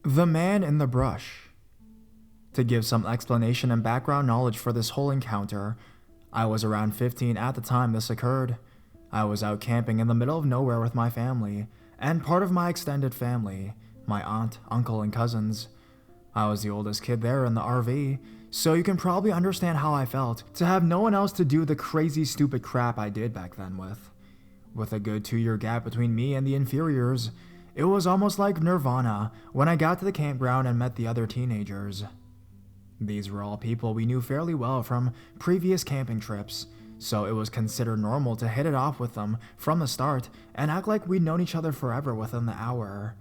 The Man in the Brush. To give some explanation and background knowledge for this whole encounter, I was around 15 at the time this occurred. I was out camping in the middle of nowhere with my family, and part of my extended family, my aunt, uncle, and cousins. I was the oldest kid there in the RV, so you can probably understand how I felt to have no one else to do the crazy stupid crap I did back then with. With a good 2-year gap between me and the inferiors, it was almost like nirvana when I got to the campground and met the other teenagers. These were all people we knew fairly well from previous camping trips, so it was considered normal to hit it off with them from the start and act like we'd known each other forever within the hour.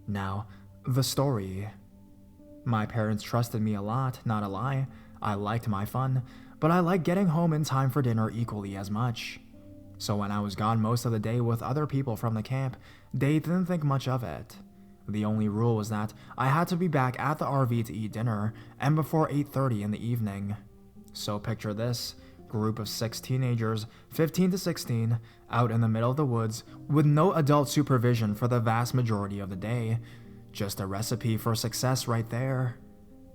Now, the story. My parents trusted me a lot, not a lie. I liked my fun, but I liked getting home in time for dinner equally as much. So when I was gone most of the day with other people from the camp, they didn't think much of it. The only rule was that I had to be back at the RV to eat dinner, and before 8:30 in the evening. So picture this, group of 6 teenagers, 15 to 16, out in the middle of the woods with no adult supervision for the vast majority of the day. Just a recipe for success right there.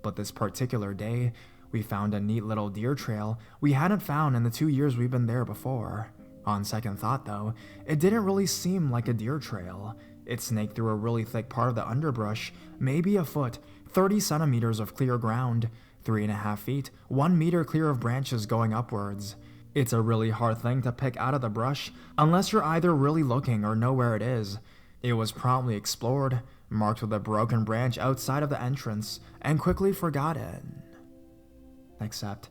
But this particular day, we found a neat little deer trail we hadn't found in the 2 years we've been there before. On second thought though, it didn't really seem like a deer trail. It snaked through a really thick part of the underbrush, maybe a foot, 30 centimeters of clear ground, 3.5 feet, 1 meter clear of branches going upwards. It's a really hard thing to pick out of the brush, unless you're either really looking or know where it is. It was promptly explored, marked with a broken branch outside of the entrance, and quickly forgotten. Except,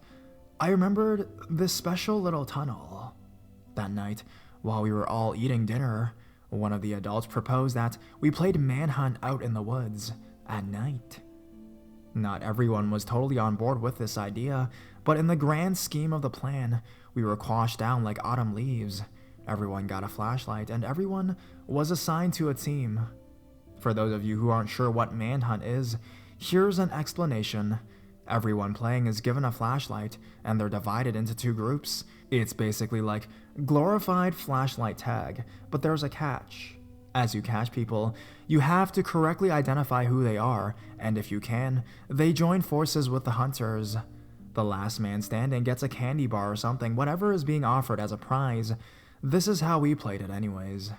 I remembered this special little tunnel. That night, while we were all eating dinner, one of the adults proposed that we played manhunt out in the woods at night. Not everyone was totally on board with this idea, but in the grand scheme of the plan, we were quashed down like autumn leaves. Everyone got a flashlight, and everyone was assigned to a team. For those of you who aren't sure what manhunt is, here's an explanation. Everyone playing is given a flashlight, and they're divided into 2 groups. It's basically like glorified flashlight tag, but there's a catch. As you catch people, you have to correctly identify who they are, and if you can, they join forces with the hunters. The last man standing gets a candy bar or something, whatever is being offered as a prize. This is how we played it anyways.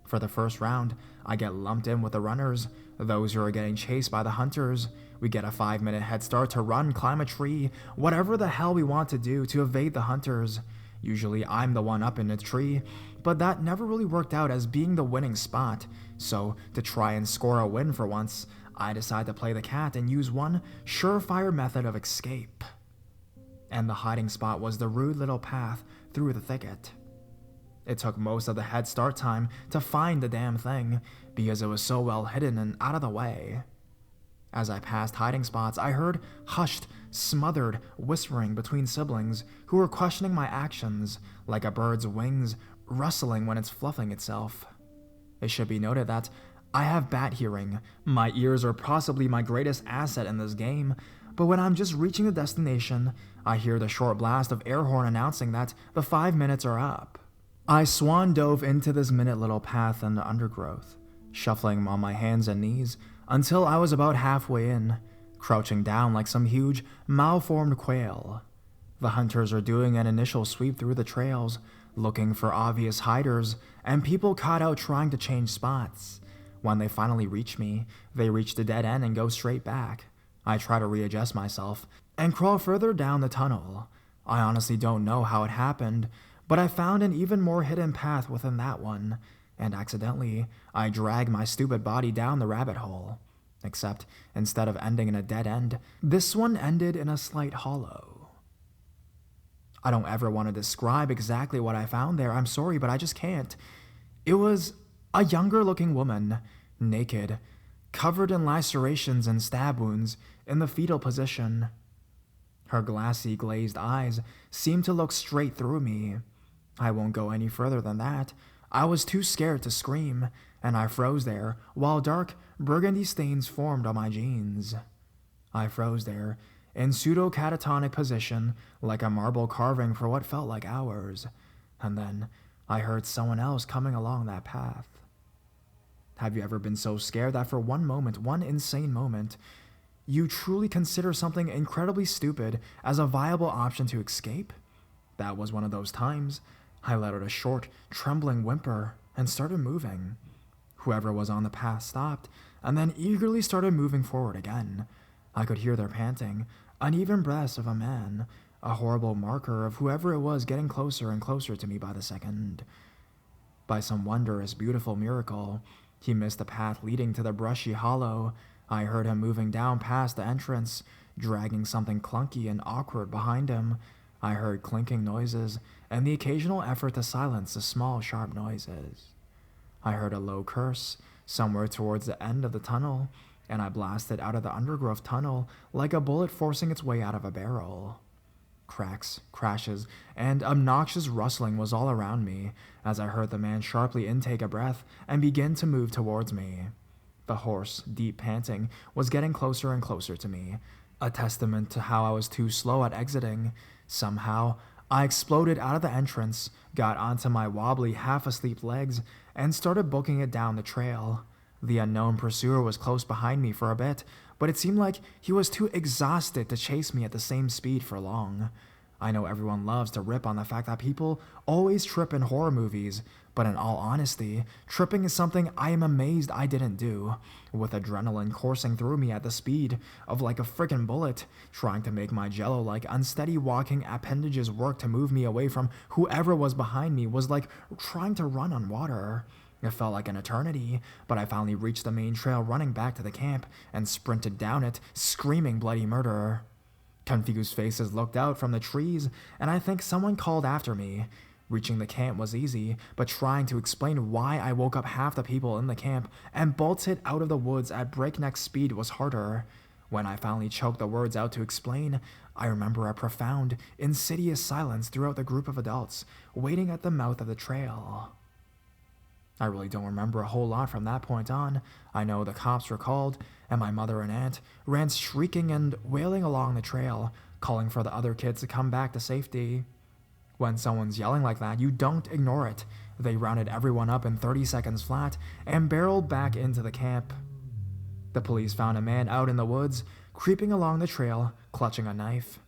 For the first round, I get lumped in with the runners, those who are getting chased by the hunters. We get a 5-minute head start to run, climb a tree, whatever the hell we want to do to evade the hunters. Usually I'm the one up in a tree, but that never really worked out as being the winning spot. So to try and score a win for once, I decide to play the cat and use one surefire method of escape. And the hiding spot was the rude little path through the thicket. It took most of the head start time to find the damn thing, because it was so well hidden and out of the way. As I passed hiding spots, I heard hushed, smothered whispering between siblings who were questioning my actions, like a bird's wings rustling when it's fluffing itself. It should be noted that I have bat hearing. My ears are possibly my greatest asset in this game, but when I'm just reaching the destination, I hear the short blast of air horn announcing that the 5 minutes are up. I swan dove into this minute little path in the undergrowth, shuffling on my hands and knees until I was about halfway in, crouching down like some huge, malformed quail. The hunters are doing an initial sweep through the trails, looking for obvious hiders, and people caught out trying to change spots. When they finally reach me, they reach the dead end and go straight back. I try to readjust myself and crawl further down the tunnel. I honestly don't know how it happened, but I found an even more hidden path within that one, and accidentally, I drag my stupid body down the rabbit hole. Except, instead of ending in a dead end, this one ended in a slight hollow. I don't ever want to describe exactly what I found there, I'm sorry, but I just can't. It was a younger looking woman, naked, covered in lacerations and stab wounds, in the fetal position. Her glassy, glazed eyes seemed to look straight through me. I won't go any further than that. I was too scared to scream, and I froze there while dark, burgundy stains formed on my jeans. I froze there, in pseudo-catatonic position, like a marble carving for what felt like hours, and then I heard someone else coming along that path. Have you ever been so scared that for one moment, one insane moment, you truly consider something incredibly stupid as a viable option to escape? That was one of those times. I let out a short, trembling whimper and started moving. Whoever was on the path stopped and then eagerly started moving forward again. I could hear their panting, uneven breaths of a man, a horrible marker of whoever it was getting closer and closer to me by the second. By some wondrous, beautiful miracle, he missed the path leading to the brushy hollow. I heard him moving down past the entrance, dragging something clunky and awkward behind him. I heard clinking noises and the occasional effort to silence the small, sharp noises. I heard a low curse somewhere towards the end of the tunnel, and I blasted out of the undergrowth tunnel like a bullet forcing its way out of a barrel. Cracks, crashes, and obnoxious rustling was all around me as I heard the man sharply intake a breath and begin to move towards me. The hoarse, deep panting was getting closer and closer to me, a testament to how I was too slow at exiting. Somehow, I exploded out of the entrance, got onto my wobbly, half-asleep legs, and started booking it down the trail. The unknown pursuer was close behind me for a bit, but it seemed like he was too exhausted to chase me at the same speed for long. I know everyone loves to rip on the fact that people always trip in horror movies, but in all honesty, tripping is something I am amazed I didn't do, with adrenaline coursing through me at the speed of like a frickin' bullet, trying to make my jello-like unsteady walking appendages work to move me away from whoever was behind me was like trying to run on water. It felt like an eternity, but I finally reached the main trail running back to the camp and sprinted down it, screaming bloody murder. Confused faces looked out from the trees, and I think someone called after me. Reaching the camp was easy, but trying to explain why I woke up half the people in the camp and bolted out of the woods at breakneck speed was harder. When I finally choked the words out to explain, I remember a profound, insidious silence throughout the group of adults waiting at the mouth of the trail. I really don't remember a whole lot from that point on. I know the cops were called, and my mother and aunt ran shrieking and wailing along the trail, calling for the other kids to come back to safety. When someone's yelling like that, you don't ignore it. They rounded everyone up in 30 seconds flat and barreled back into the camp. The police found a man out in the woods, creeping along the trail, clutching a knife.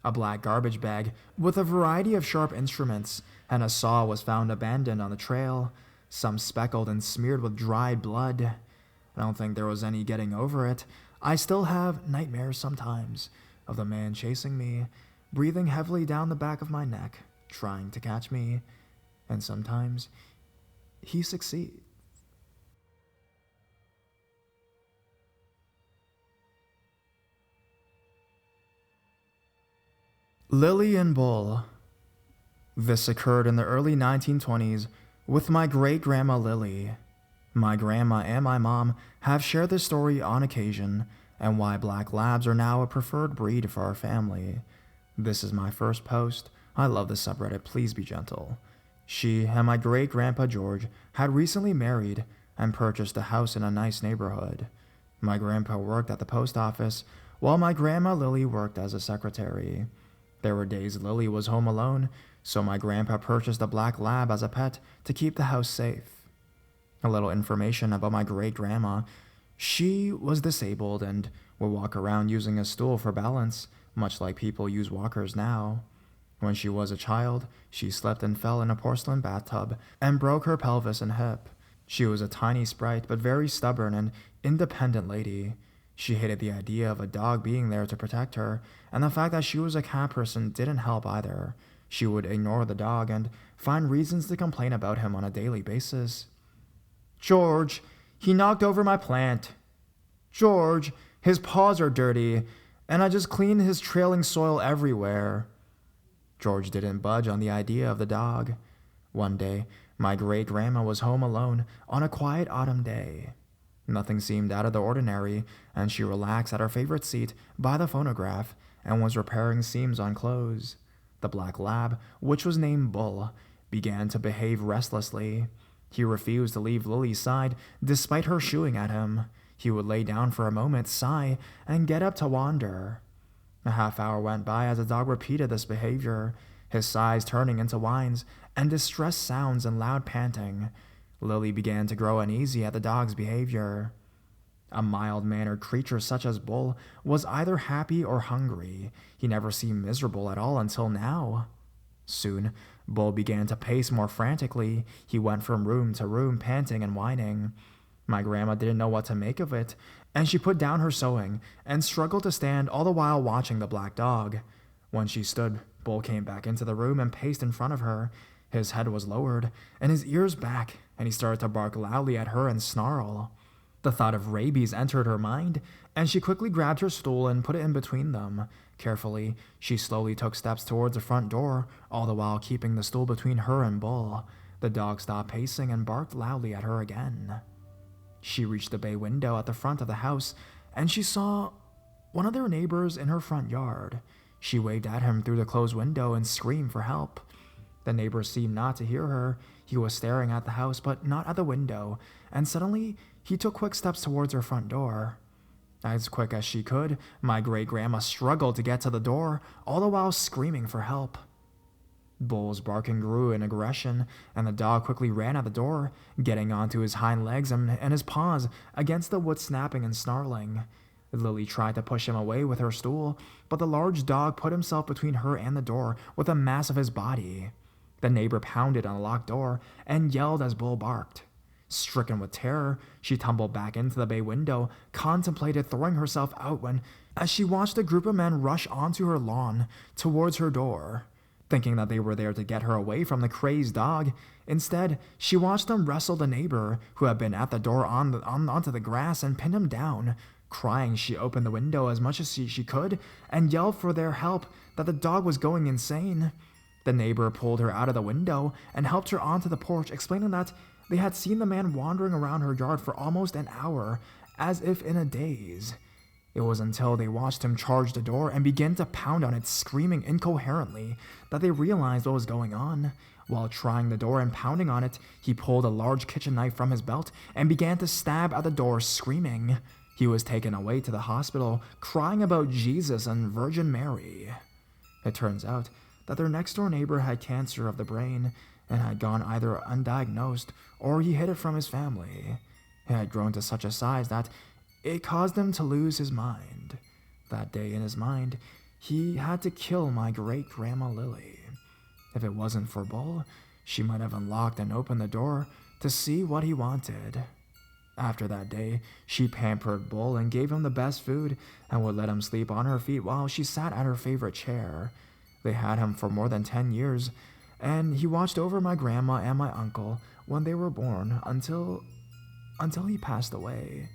A black garbage bag with a variety of sharp instruments and a saw was found abandoned on the trail, some speckled and smeared with dried blood. I don't think there was any getting over it. I still have nightmares sometimes of the man chasing me, breathing heavily down the back of my neck, trying to catch me, and sometimes he succeeds. Lily and Bull. This occurred in the early 1920s with my great-grandma Lily. My grandma and my mom have shared this story on occasion and why black labs are now a preferred breed for our family. This is my first post. I love this subreddit, please be gentle. She and my great-grandpa George had recently married and purchased a house in a nice neighborhood. My grandpa worked at the post office while my grandma Lily worked as a secretary. There were days Lily was home alone, so my grandpa purchased a black lab as a pet to keep the house safe. A little information about my great-grandma. She was disabled and would walk around using a stool for balance, much like people use walkers now. When she was a child, she slipped and fell in a porcelain bathtub and broke her pelvis and hip. She was a tiny sprite but very stubborn and independent lady. She hated the idea of a dog being there to protect her, and the fact that she was a cat person didn't help either. She would ignore the dog and find reasons to complain about him on a daily basis. "George, he knocked over my plant. George, his paws are dirty, and I just cleaned his trailing soil everywhere." George didn't budge on the idea of the dog. One day, my great-grandma was home alone on a quiet autumn day. Nothing seemed out of the ordinary, and she relaxed at her favorite seat by the phonograph and was repairing seams on clothes. The black lab, which was named Bull, began to behave restlessly. He refused to leave Lily's side despite her shooing at him. He would lay down for a moment, sigh, and get up to wander. A half hour went by as the dog repeated this behavior, his sighs turning into whines and distressed sounds and loud panting. Lily began to grow uneasy at the dog's behavior. A mild-mannered creature such as Bull was either happy or hungry. He never seemed miserable at all until now. Soon, Bull began to pace more frantically. He went from room to room, panting and whining. My grandma didn't know what to make of it, and she put down her sewing and struggled to stand, all the while watching the black dog. When she stood, Bull came back into the room and paced in front of her. His head was lowered and his ears back, and he started to bark loudly at her and snarl. The thought of rabies entered her mind, and she quickly grabbed her stool and put it in between them. Carefully, she slowly took steps towards the front door, all the while keeping the stool between her and Bull. The dog stopped pacing and barked loudly at her again. She reached the bay window at the front of the house, and she saw one of their neighbors in her front yard. She waved at him through the closed window and screamed for help. The neighbor seemed not to hear her. He was staring at the house, but not at the window, and suddenly he took quick steps towards her front door. As quick as she could, my great-grandma struggled to get to the door, all the while screaming for help. Bull's barking grew in aggression, and the dog quickly ran at the door, getting onto his hind legs and his paws against the wood, snapping and snarling. Lily tried to push him away with her stool, but the large dog put himself between her and the door with a mass of his body. The neighbor pounded on the locked door and yelled as Bull barked. Stricken with terror, she tumbled back into the bay window, contemplated throwing herself out when, as she watched a group of men rush onto her lawn towards her door. Thinking that they were there to get her away from the crazed dog, instead, she watched them wrestle the neighbor, who had been at the door, onto the grass and pin him down. Crying, she opened the window as much as she could and yelled for their help, that the dog was going insane. The neighbor pulled her out of the window and helped her onto the porch, explaining that they had seen the man wandering around her yard for almost an hour, as if in a daze. It was until they watched him charge the door and begin to pound on it, screaming incoherently, that they realized what was going on. While trying the door and pounding on it, he pulled a large kitchen knife from his belt and began to stab at the door, screaming. He was taken away to the hospital, crying about Jesus and Virgin Mary. It turns out that their next-door neighbor had cancer of the brain and had gone either undiagnosed or he hid it from his family. It had grown to such a size that it caused him to lose his mind. That day in his mind, he had to kill my great-grandma Lily. If it wasn't for Bull, she might have unlocked and opened the door to see what he wanted. After that day, she pampered Bull and gave him the best food and would let him sleep on her feet while she sat at her favorite chair. They had him for more than 10 years, and he watched over my grandma and my uncle when they were born until he passed away.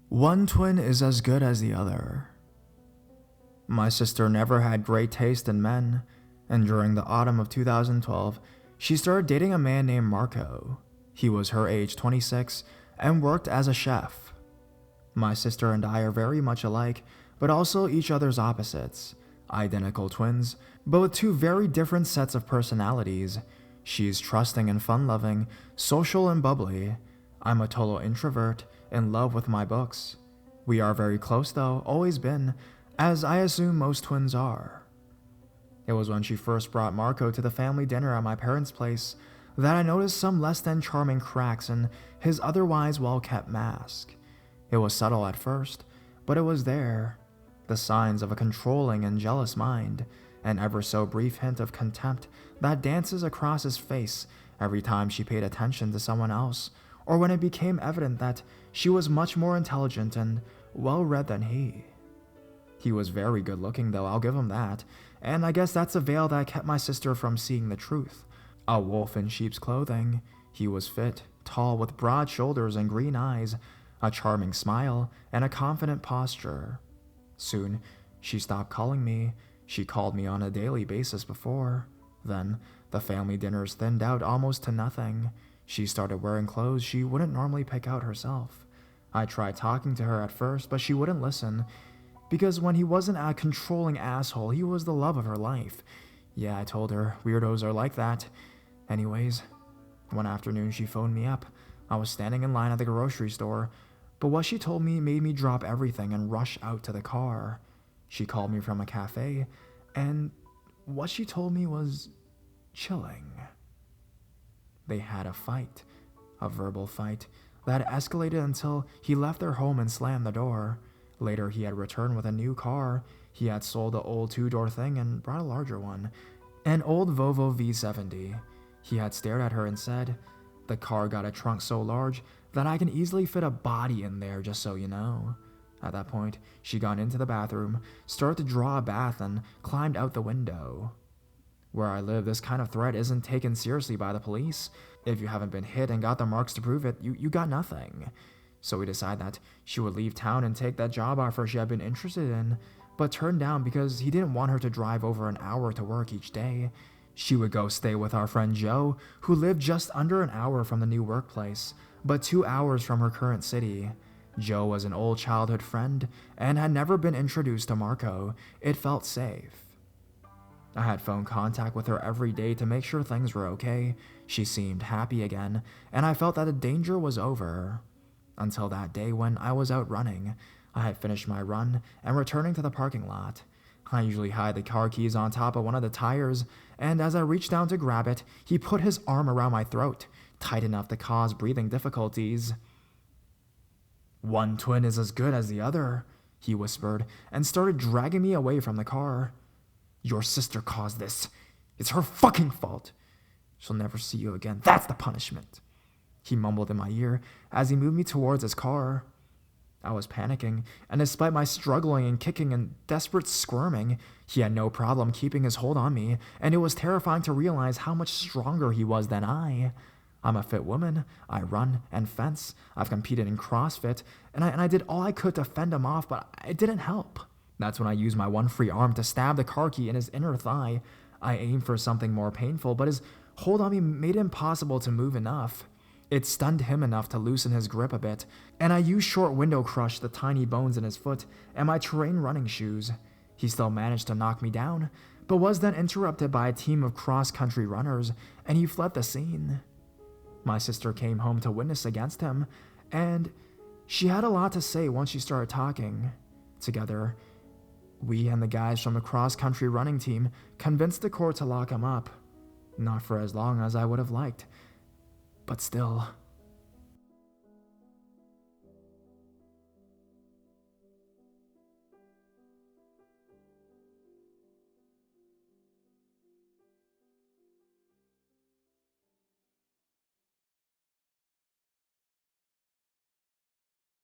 One twin is as good as the other. My sister never had great taste in men, and during the autumn of 2012, she started dating a man named Marco. He was her age, 26, and worked as a chef. My sister and I are very much alike, but also each other's opposites. Identical twins, but with two very different sets of personalities. She's trusting and fun-loving, social and bubbly. I'm a total introvert, in love with my books. We are very close though, always been, as I assume most twins are. It was when she first brought Marco to the family dinner at my parents' place that I noticed some less than charming cracks in his otherwise well-kept mask. It was subtle at first, but it was there. The signs of a controlling and jealous mind, an ever so brief hint of contempt that dances across his face every time she paid attention to someone else, or when it became evident that she was much more intelligent and well-read than he. He was very good-looking though, I'll give him that, and I guess that's a veil that kept my sister from seeing the truth. A wolf in sheep's clothing, he was fit, tall, with broad shoulders and green eyes, a charming smile, and a confident posture. Soon, she stopped calling me. She called me on a daily basis before. Then, the family dinners thinned out almost to nothing. She started wearing clothes she wouldn't normally pick out herself. I tried talking to her at first, but she wouldn't listen, because when he wasn't a controlling asshole, he was the love of her life. Yeah, I told her, weirdos are like that. Anyways, one afternoon she phoned me up. I was standing in line at the grocery store, but what she told me made me drop everything and rush out to the car. She called me from a cafe, and what she told me was chilling. They had a fight, a verbal fight, that escalated until he left their home and slammed the door. Later, he had returned with a new car. He had sold the old two-door thing and brought a larger one, an old Volvo V70. He had stared at her and said, "The car got a trunk so large that I can easily fit a body in there, just so you know." At that point, she got into the bathroom, started to draw a bath, and climbed out the window. Where I live, this kind of threat isn't taken seriously by the police. If you haven't been hit and got the marks to prove it, you got nothing. So we decided that she would leave town and take that job offer she had been interested in, but turned down because he didn't want her to drive over an hour to work each day. She would go stay with our friend Joe, who lived just under an hour from the new workplace, but 2 hours from her current city. Joe was an old childhood friend and had never been introduced to Marco. It felt safe. I had phone contact with her every day to make sure things were okay. She seemed happy again, and I felt that the danger was over. Until that day when I was out running. I had finished my run and returning to the parking lot. I usually hide the car keys on top of one of the tires, and as I reached down to grab it, he put his arm around my throat, tight enough to cause breathing difficulties. "One twin is as good as the other," he whispered, and started dragging me away from the car. "Your sister caused this. It's her fucking fault. She'll never see you again. That's the punishment," he mumbled in my ear as he moved me towards his car. I was panicking, and despite my struggling and kicking and desperate squirming, he had no problem keeping his hold on me, and it was terrifying to realize how much stronger he was than I. I'm a fit woman. I run and fence. I've competed in CrossFit, and I did all I could to fend him off, but it didn't help. That's when I used my one free arm to stab the car key in his inner thigh. I aimed for something more painful, but his hold on me made it impossible to move enough. It stunned him enough to loosen his grip a bit, and I used short window crush the tiny bones in his foot and my terrain running shoes. He still managed to knock me down, but was then interrupted by a team of cross-country runners, and he fled the scene. My sister came home to witness against him, and she had a lot to say once she started talking. Together, we and the guys from the cross-country running team convinced the court to lock him up. Not for as long as I would have liked, but still.